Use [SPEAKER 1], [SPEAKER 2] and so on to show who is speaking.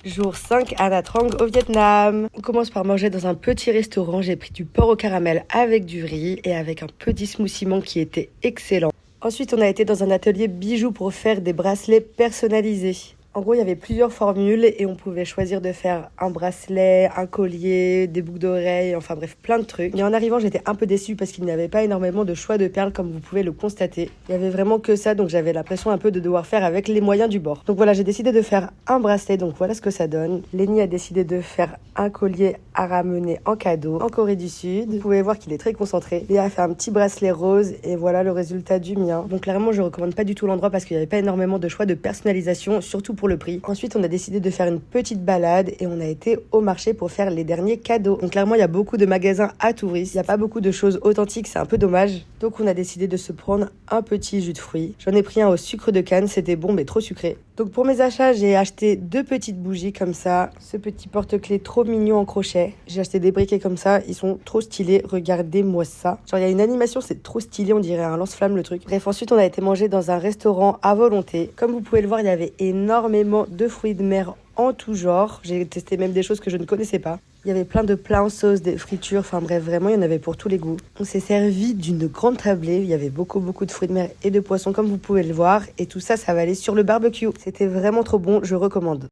[SPEAKER 1] Jour 5 à Nha Trang au Vietnam. On commence par manger dans un petit restaurant. J'ai pris du porc au caramel avec du riz et avec un petit smoothie mangue qui était excellent. Ensuite, on a été dans un atelier bijoux pour faire des bracelets personnalisés. En gros, il y avait plusieurs formules et on pouvait choisir de faire un bracelet, un collier, des boucles d'oreilles, enfin bref, plein de trucs. Et en arrivant, j'étais un peu déçue parce qu'il n'y avait pas énormément de choix de perles comme vous pouvez le constater. Il y avait vraiment que ça, donc j'avais l'impression un peu de devoir faire avec les moyens du bord. Donc voilà, j'ai décidé de faire un bracelet, donc voilà ce que ça donne. Lenny a décidé de faire un collier à ramener en cadeau en Corée du Sud. Vous pouvez voir qu'il est très concentré. Léa a fait un petit bracelet rose et voilà le résultat du mien. Donc clairement, je recommande pas du tout l'endroit parce qu'il n'y avait pas énormément de choix de personnalisation, surtout pour le prix. Ensuite, on a décidé de faire une petite balade et on a été au marché pour faire les derniers cadeaux. Donc clairement, il y a beaucoup de magasins à touristes. Il n'y a pas beaucoup de choses authentiques, c'est un peu dommage. Donc on a décidé de se prendre un petit jus de fruits. J'en ai pris un au sucre de canne, c'était bon mais trop sucré. Donc pour mes achats, j'ai acheté 2 petites bougies comme ça, ce petit porte-clés trop mignon en crochet. J'ai acheté des briquets comme ça, ils sont trop stylés, regardez-moi ça. Genre il y a une animation, c'est trop stylé, on dirait un lance-flamme le truc. Bref, ensuite on a été manger dans un restaurant à volonté. Comme vous pouvez le voir, il y avait énormément de fruits de mer en tout genre. J'ai testé même des choses que je ne connaissais pas. Il y avait plein de plats en sauce, des fritures, enfin bref, vraiment, il y en avait pour tous les goûts. On s'est servi d'une grande tablée, il y avait beaucoup de fruits de mer et de poissons comme vous pouvez le voir. Et tout ça, ça va aller sur le barbecue. C'était vraiment trop bon, je recommande.